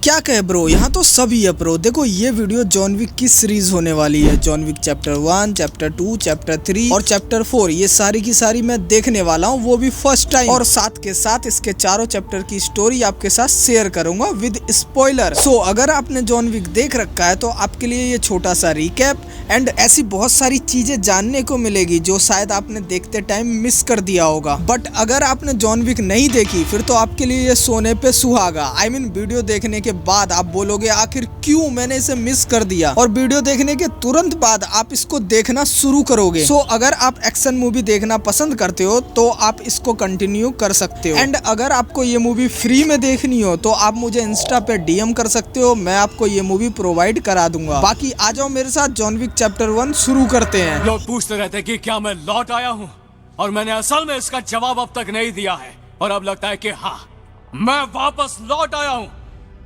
क्या कहे ब्रो, यहाँ तो सभी है ब्रो। देखो ये वीडियो जॉन विक की सीरीज होने वाली है। John Wick chapter 1, chapter 2, chapter 3 और चैप्टर 4 ये सारी की सारी मैं देखने वाला हूँ, वो भी फर्स्ट टाइम। और साथ के साथ इसके चारों चैप्टर की स्टोरी आपके साथ शेयर करूंगा विद स्पॉइलर। सो अगर आपने जॉन विक देख रखा है तो आपके लिए ये छोटा सा रिकैप एंड ऐसी बहुत सारी चीजें जानने को मिलेगी जो शायद आपने देखते टाइम मिस कर दिया होगा। बट अगर आपने जॉन विक नहीं देखी फिर तो आपके लिए ये सोने पे सुहागा। आई मीन वीडियो देखने के बाद आप बोलोगे आखिर क्यों मैंने इसे मिस कर दिया, और वीडियो देखने के तुरंत बाद आप इसको देखना शुरू करोगे। सो अगर आप एक्शन मूवी देखना पसंद करते हो तो आप इसको कंटिन्यू कर सकते हो। एंड अगर आपको ये मूवी फ्री में देखनी हो तो आप मुझे इंस्टा पे डीएम कर सकते हो, मैं आपको ये मूवी प्रोवाइड करा दूंगा। बाकी आ जाओ मेरे साथ, जॉन विक चैप्टर 1 शुरू करते हैं। लोग पूछते रहते कि क्या मैं लौट आया हूँ, और मैंने असल में इसका जवाब अब तक नहीं दिया है। और अब लगता है कि हाँ, मैं वापस लौट आया हूँ।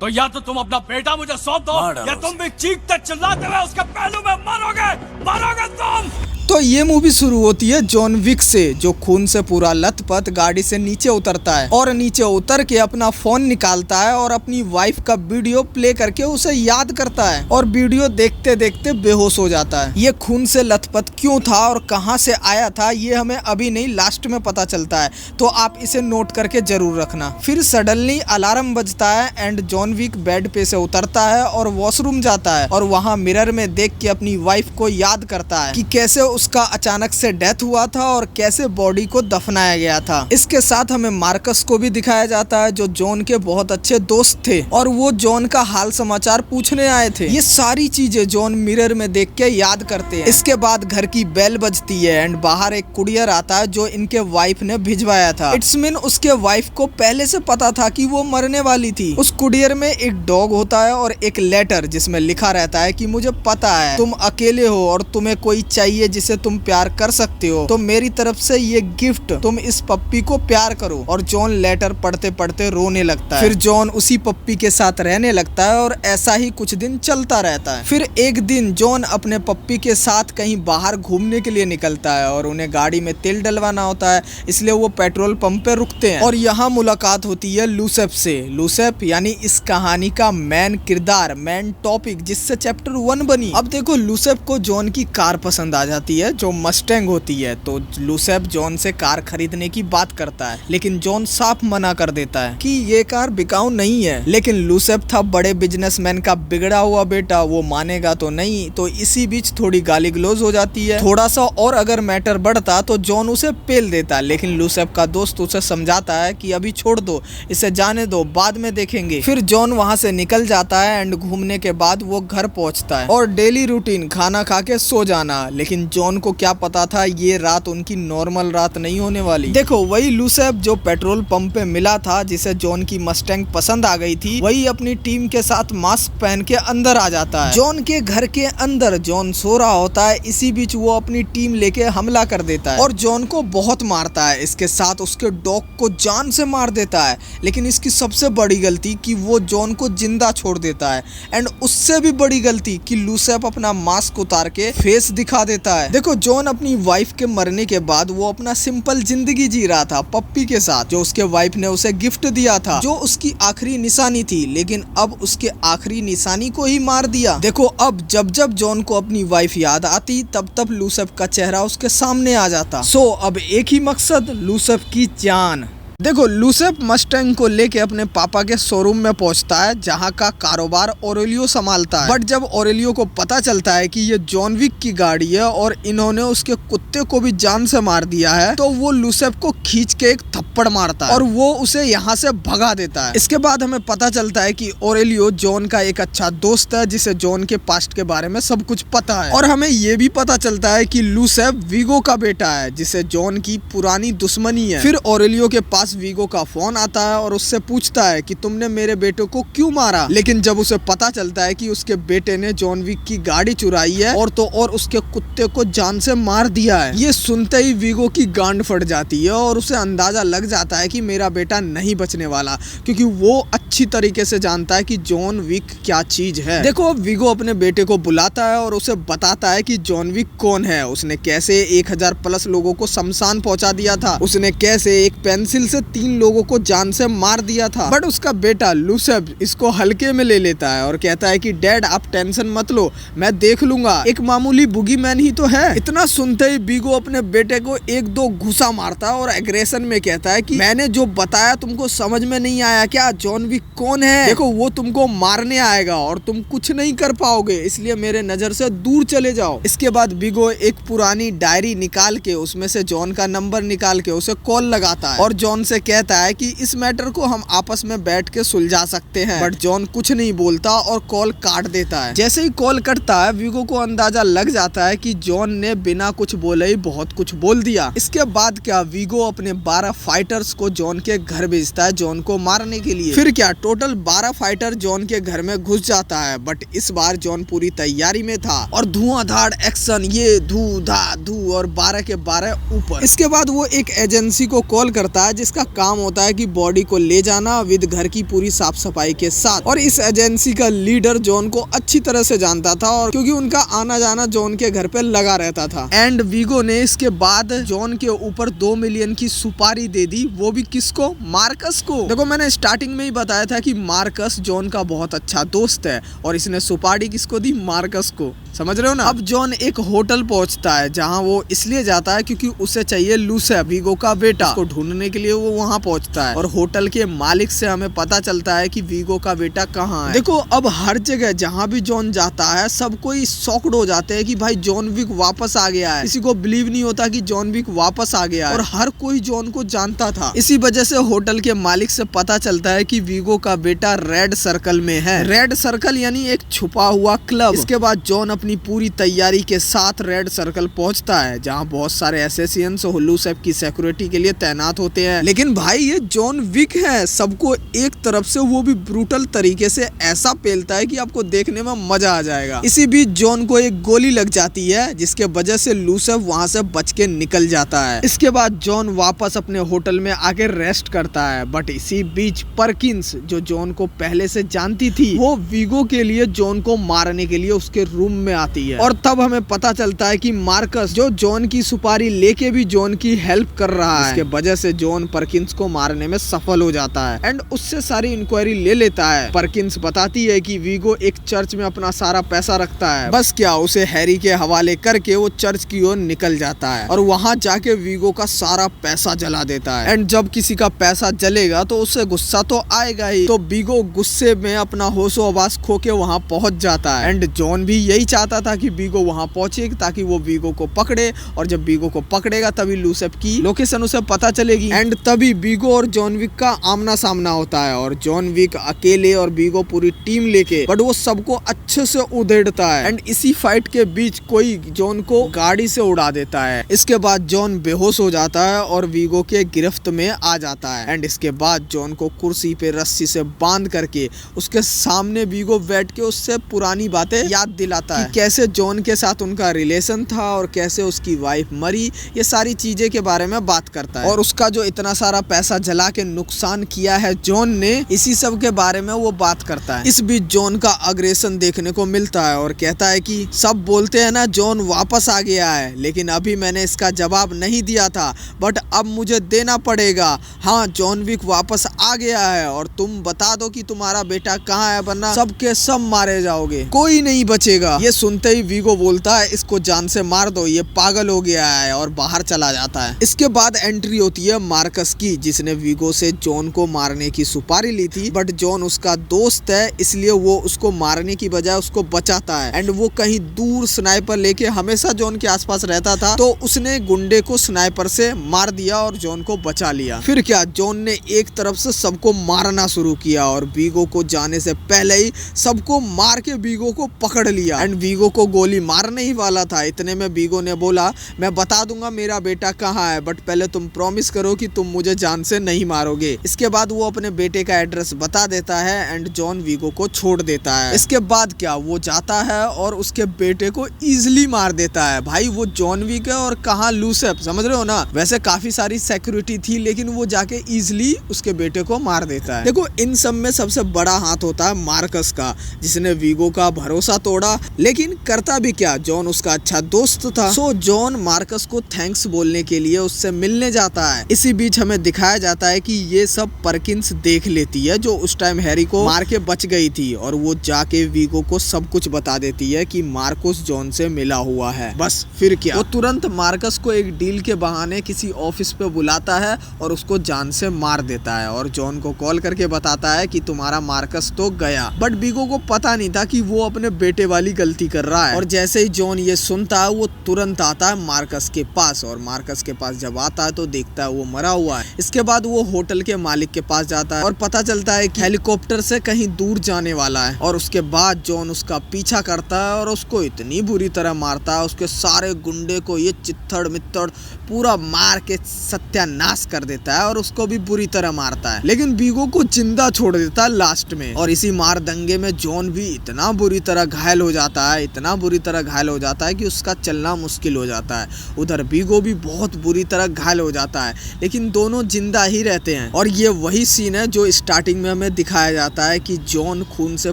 तो या तो तुम अपना बेटा मुझे सौंप दो, या तुम भी चीखते चिल्लाते हुए उसके पहलू में मरोगे तुम। तो ये मूवी शुरू होती है जॉन विक से, जो खून से पूरा लथपथ गाड़ी से नीचे उतरता है और नीचे उतर के अपना फोन निकालता है और अपनी वाइफ का वीडियो प्ले करके उसे याद करता है, और वीडियो देखते देखते बेहोश हो जाता है। ये खून से लथपथ क्यों था और कहां से आया था ये हमें अभी नहीं, लास्ट में पता चलता है, तो आप इसे नोट करके जरूर रखना। फिर सडनली अलार्म बजता है एंड जॉन विक बेड पे से उतरता है और वॉशरूम जाता है, और वहाँ मिरर में देख के अपनी वाइफ को याद करता है कि कैसे उसका अचानक से डेथ हुआ था और कैसे बॉडी को दफनाया गया था। इसके साथ हमें मार्कस को भी दिखाया जाता है जो जॉन के बहुत अच्छे दोस्त थे, और वो जॉन का हाल समाचार पूछने आए थे। ये सारी चीजें जॉन मिरर में देख के याद करते हैं। इसके बाद घर की बेल बजती है एंड बाहर एक कुरियर आता है जो इनके वाइफ ने भिजवाया था। इट्स मीन उसके वाइफ को पहले से पता था कि वो मरने वाली थी। उस कुरियर में एक डॉग होता है और एक लेटर जिसमें लिखा रहता है कि मुझे पता है तुम अकेले हो और तुम्हें कोई चाहिए जिसे तुम प्यार कर सकते हो, तो मेरी तरफ से ये गिफ्ट, तुम इस पप्पी को प्यार करो। और जॉन लेटर पढ़ते पढ़ते रोने लगता है। फिर जॉन उसी पप्पी के साथ रहने लगता है और ऐसा ही कुछ दिन चलता रहता है। फिर एक दिन जॉन अपने पप्पी के साथ कहीं बाहर घूमने के लिए निकलता है और उन्हें गाड़ी में तेल डलवाना होता है, इसलिए वो पेट्रोल पंप पे रुकते हैं। और यहाँ मुलाकात होती है लूसेफ से। लूसेफ यानी इस कहानी का मेन किरदार, मेन टॉपिक, जिससे चैप्टर 1 बनी। अब देखो लूसेफ को जॉन की कार पसंद आ जाती है जो मस्टैंग होती है, तो लूसेफ जॉन से कार खरीदने की बात करता है, लेकिन जॉन साफ मना कर देता है कि ये कार बिकाऊ नहीं है। लेकिन लूसेफ था बड़े बिजनेसमैन का बिगड़ा हुआ बेटा, वो मानेगा तो नहीं। तो इसी बीच थोड़ी गाली गलौज हो जाती है। थोड़ा सा और अगर मैटर बढ़ता तो जॉन उसे पेल देता, लेकिन लूसेफ का दोस्त उसे समझाता है कि अभी छोड़ दो, इसे जाने दो, बाद में देखेंगे। फिर जॉन वहाँ से निकल जाता है एंड घूमने के बाद वो घर पहुँचता है और डेली रूटीन खाना खा के सो जाना। लेकिन जॉन को क्या पता था ये रात उनकी नॉर्मल रात नहीं होने वाली। देखो वही लूसेफ जो पेट्रोल पंप पे मिला था, जिसे जॉन की मस्टैंग पसंद आ गई थी, वही अपनी टीम के साथ मास्क पहन के अंदर आ जाता है। जॉन के घर के अंदर जॉन सो रहा होता है, इसी बीच वो अपनी टीम लेके हमला कर देता है और जॉन को बहुत मारता है। इसके साथ उसके डॉग को जान से मार देता है। लेकिन इसकी सबसे बड़ी गलती कि वो जॉन को जिंदा छोड़ देता है, एंड उससे भी बड़ी गलती कि लूसेफ अपना मास्क उतार के फेस दिखा देता है। देखो जॉन अपनी वाइफ के मरने के बाद वो अपना सिंपल जिंदगी जी रहा था पप्पी के साथ, जो उसके वाइफ ने उसे गिफ्ट दिया था, जो उसकी आखिरी निशानी थी। लेकिन अब उसके आखिरी निशानी को ही मार दिया। देखो अब जब जब जॉन को अपनी वाइफ याद आती तब तब लूसेफ का चेहरा उसके सामने आ जाता। सो अब एक ही मकसद, लूसेफ की जान। देखो लूसेफ मस्टैंग को लेके अपने पापा के शोरूम में पहुंचता है जहां का कारोबार ऑरेलियो संभालता है। बट जब ऑरेलियो को पता चलता है कि ये जॉन विक की गाड़ी है और इन्होंने उसके कुत्ते को भी जान से मार दिया है, तो वो लूसेफ को खींच के एक थप्पड़ मारता है और वो उसे यहाँ से भगा देता है। इसके बाद हमें पता चलता है कि ऑरेलियो जॉन का एक अच्छा दोस्त है जिसे जॉन के पास्ट के बारे में सब कुछ पता है। और हमें ये भी पता चलता है कि लूसेफ वीगो का बेटा है जिसे जॉन की पुरानी दुश्मनी है। फिर ऑरेलियो के पास वीगो का फोन आता है और उससे पूछता है कि तुमने मेरे बेटे को क्यों मारा। लेकिन जब उसे पता चलता है कि उसके बेटे ने जॉन विक की गाड़ी चुराई है और तो और उसके कुत्ते को जान से मार दिया है, ये सुनते ही वीगो की गांड फट जाती है और उसे अंदाजा लग जाता है कि मेरा बेटा नहीं बचने वाला, क्योंकि वो अच्छी तरीके से जानता है कि जॉन विक क्या चीज है। देखो वीगो अपने बेटे को बुलाता है और उसे बताता है कि जॉन विक कौन है, उसने कैसे 1000 प्लस लोगों को शमशान पहुंचा दिया था, उसने कैसे एक पेंसिल से 3 लोगों को जान से मार दिया था। बट उसका बेटा लूसेफ इसको हल्के में ले लेता है और कहता है कि डैड आप टेंशन मत लो, मैं देख लूंगा, एक मामूली बुगी मैन ही तो है। इतना सुनते ही वीगो अपने बेटे को 1-2 घुसा मारता है और एग्रेशन में कहता है कि मैंने जो बताया तुमको समझ में नहीं आया क्या? जॉन विक कौन है? देखो वो तुमको मारने आएगा और तुम कुछ नहीं कर पाओगे, इसलिए मेरे नजर से दूर चले जाओ। इसके बाद वीगो एक पुरानी डायरी निकाल के उसमें से जॉन का नंबर निकाल के उसे कॉल लगाता है और जॉन से कहता है कि इस मैटर को हम आपस में बैठ के सुलझा सकते हैं। बट जॉन कुछ नहीं बोलता और कॉल काट देता है। जैसे ही कॉल कटता है वीगो को अंदाजा लग जाता है कि जॉन ने बिना कुछ बोले ही बहुत कुछ बोल दिया। इसके बाद क्या वीगो अपने 12 फाइटर्स को जॉन के घर भेजता है जॉन को मारने के लिए। फिर क्या टोटल 12 फाइटर जॉन के घर में घुस जाता है। बट इस बार जॉन पूरी तैयारी में था और धुआंधार एक्शन, ये धू धा धू और 12 के 12 ऊपर। इसके बाद वो एक एजेंसी को कॉल करता है जिसका काम होता है कि बॉडी को ले जाना विद घर की पूरी साफ सफाई के साथ। और इस एजेंसी का लीडर जॉन को अच्छी तरह से जानता था और क्योंकि उनका आना जाना जॉन के घर पे लगा रहता था। एंड वीगो ने इसके बाद जॉन के ऊपर 2 मिलियन की सुपारी दे दी, वो भी किसको? मार्कस को। देखो मैंने स्टार्टिंग में ही बताया था कि मार्कस जॉन का बहुत अच्छा दोस्त है और इसने सुपारी किसको दी? मार्कस को। समझ रहे हो ना? अब जॉन एक होटल पहुंचता है जहां वो इसलिए जाता है क्योंकि उसे चाहिए लूसेफ, वीगो का बेटा। उसको ढूंढने के लिए वो वहां पहुंचता है और होटल के मालिक से हमें पता चलता है कि वीगो का बेटा कहाँ है। देखो अब हर जगह जहां भी जॉन जाता है सब कोई शॉक्ड हो जाते हैं कि भाई जॉन विक वापस आ गया है। किसी को बिलीव नहीं होता कि जॉन विक वापस आ गया है और हर कोई जॉन को जानता था। इसी वजह से होटल के मालिक से पता चलता है कि वीगो का बेटा रेड सर्कल में है। रेड सर्कल यानी एक छुपा हुआ क्लब। इसके बाद जॉन अपनी पूरी तैयारी के साथ रेड सर्कल पहुंचता है जहां बहुत सारे एसेसियंस लूसेफ की सिक्योरिटी के लिए तैनात होते हैं। लेकिन भाई ये जॉन विक है, सबको एक तरफ से वो भी ब्रूटल तरीके से ऐसा पेलता है कि आपको देखने में मजा आ जाएगा। इसी बीच जॉन को एक गोली लग जाती है जिसके वजह से लूसेफ वहां से बच के निकल जाता है। इसके बाद जॉन वापस अपने होटल में आके रेस्ट करता है। बट इसी बीच परकिंस जो जॉन को पहले से जानती थी वो वीगो के लिए जॉन को मारने के लिए उसके रूम में आती है और तब हमें पता चलता है कि मार्कस जो जॉन की सुपारी लेके भी जॉन की हेल्प कर रहा है। इसके वजह से जॉन परकिंस को मारने में सफल हो जाता है एंड उससे सारी इंक्वायरी ले लेता है। परकिंस बताती है कि वीगो एक चर्च में अपना सारा पैसा रखता है। बस क्या उसे हैरी के हवाले करके वो चर्च की ओर निकल जाता है और वहां जाके वीगो का सारा पैसा जला देता है। एंड जब किसी का पैसा जलेगा तो उससे गुस्सा तो आएगा ही, तो वीगो गुस्से में अपना होशो आवाज खो के वहां पहुंच जाता है। एंड जॉन भी यही चाहता था कि वीगो वहां पहुंचे ताकि वो वीगो को पकड़े और जब वीगो को पकड़ेगा तभी लूसेफ की लोकेशन उसे पता चलेगी। एंड तभी वीगो और जॉन विक का आमना सामना होता है और जॉन विक अकेले और वीगो पूरी टीम लेके, बट वो सबको अच्छे से उधेड़ता है। एंड इसी फाइट के बीच कोई जॉन को गाड़ी से उड़ा देता है। इसके बाद जॉन बेहोश हो जाता है और वीगो के गिरफ्त में आ जाता है। एंड इसके बाद जॉन को कुर्सी पे रस्सी से बांध करके उसके सामने वीगो बैठ के उससे पुरानी बातें याद दिलाता है कि कैसे जॉन के साथ उनका रिलेशन था और कैसे उसकी वाइफ मरी, ये सारी चीजें के बारे में बात करता है। और उसका जो इतना सारा पैसा जला के नुकसान किया है जॉन ने, इसी सब के बारे में वो बात करता है। इस बीच जॉन का अग्रेशन देखने को मिलता है और कहता है कि सब बोलते हैं ना जॉन वापस आ गया है, लेकिन अभी मैंने इसका जवाब नहीं दिया था, बट अब मुझे देना पड़ेगा। हाँ जॉन विक वापस आ गया है और तुम बता दो कि तुम्हारा बेटा कहाँ है, वरना सबके सब मारे जाओगे, कोई नहीं बचेगा। ये सुनते ही वीगो बोलता है इसको जान से मार दो, ये पागल हो गया है, और बाहर चला जाता है। इसके बाद एंट्री होती है मार्कस की, जिसने वीगो से जॉन को मारने की सुपारी ली थी, बट जॉन उसका दोस्त है इसलिए वो उसको मारने की बजाय उसको बचाता है। एंड वो कहीं दूर स्नाइपर लेके हमेशा जॉन के आसपास रहता था, तो उसने गुंडे को स्नाइपर से मार दिया और जॉन को बचा लिया। फिर क्या जॉन ने एक तरफ से सबको मारना शुरू किया और वीगो को जाने से पहले ही सबको मार के वीगो को पकड़ लिया। एंड वीगो को गोली मारने ही वाला था, इतने में वीगो ने बोला मैं बता दूंगा मेरा बेटा कहाँ है, बट पहले तुम प्रॉमिस करो कि तुम मुझे जान से नहीं मारोगे। इसके बाद वो अपने बेटे का एड्रेस बता देता है एंड जॉन वीगो को छोड़ देता है। इसके बाद क्या वो जाता है और उसके बेटे को इजिली मार देता है। भाई वो जॉन विक है और कहाँ लूसेफ, समझ रहे हो ना। वैसे काफी सारी सिक्योरिटी थी लेकिन वो जाके इजिली उसके बेटे को मार देता है। देखो इन सब में सबसे बड़ा हाथ होता है मार्कस का, जिसने वीगो का भरोसा तोड़ा लेकिन करता भी क्या, जॉन उसका अच्छा दोस्त था। सो जॉन मार्कस को थैंक्स बोलने के लिए उससे मिलने जाता है। इसी बीच हमें दिखाया जाता है कि ये सब पर्किंस देख लेती है, जो उस टाइम हैरी को मार के बच गई थी, और वो जाके वीगो को सब कुछ बता देती है कि मार्कस जॉन से मिला हुआ है। बस फिर क्या, वो तुरंत मार्कस को एक डील के बहाने किसी ऑफिस पे बुलाता है और उसको जान से मार देता है, और जॉन को कॉल करके बताता है कि तुम्हारा मार्कस तो गया। बट वीगो को पता नहीं था कि वो अपने बेटे वाली गलती कर रहा है, और जैसे ही जॉन ये सुनता है वो तुरंत आता है मार्कस के पास, और मार्कस के पास जब आता है तो देखता है वो मरा हुआ है। इसके बाद वो होटल के मालिक के पास जाता है और पता चलता है कि हेलीकॉप्टर से कहीं दूर जाने वाला है, और उसके बाद जॉन उसका पीछा करता है और उसको इतनी बुरी तरह मारता है, उसके सारे गुंडे को ये चित्थड़ मित्तड़ पूरा मार के सत्यानाश कर देता है, और उसको भी बुरी तरह मारता है, लेकिन वीगो को जिंदा छोड़ देता है लास्ट में। और इसी मार दंगे में जॉन भी इतना बुरी तरह घायल हो जाता है, इतना बुरी तरह घायल हो जाता है कि उसका चलना मुश्किल हो जाता है। उधर वीगो भी बहुत बुरी तरह घायल हो जाता है, लेकिन दोनों जिंदा ही रहते हैं। और ये वही सीन है जो स्टार्टिंग में हमें दिखाया जाता है कि जॉन खून से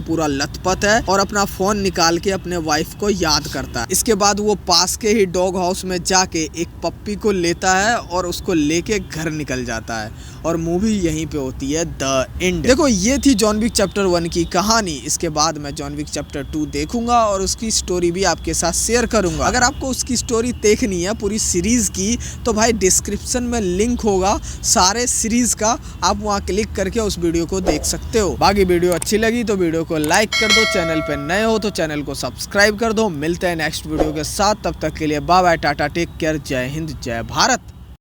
पूरा लथपथ है और अपना फोन निकाल के अपने वाइफ को याद करता है। इसके बाद वो पास के ही डॉग हाउस में जाके एक पप्पी को लेता है और उसको लेके घर निकल जाता है, और मूवी यहीं पे होती है द एंड। देखो, ये थी जॉन विक चैप्टर 1 की कहानी। इसके बाद मैं जॉन विक चैप्टर 2 देखूंगा और उसकी स्टोरी भी आपके साथ शेयर करूंगा। अगर आपको उसकी स्टोरी देखनी है पूरी सीरीज की, तो भाई डिस्क्रिप्शन में लिंक होगा सारे सीरीज का, आप वहाँ क्लिक करके उस वीडियो को देख सकते हो। बाकी वीडियो अच्छी लगी तो वीडियो को लाइक कर दो, चैनल पे नए हो तो चैनल को सब्सक्राइब कर दो। मिलते हैं नेक्स्ट वीडियो के साथ, तब तक के लिए बाय बाय, टाटा, टेक केयर, जय हिंद, जय भारत।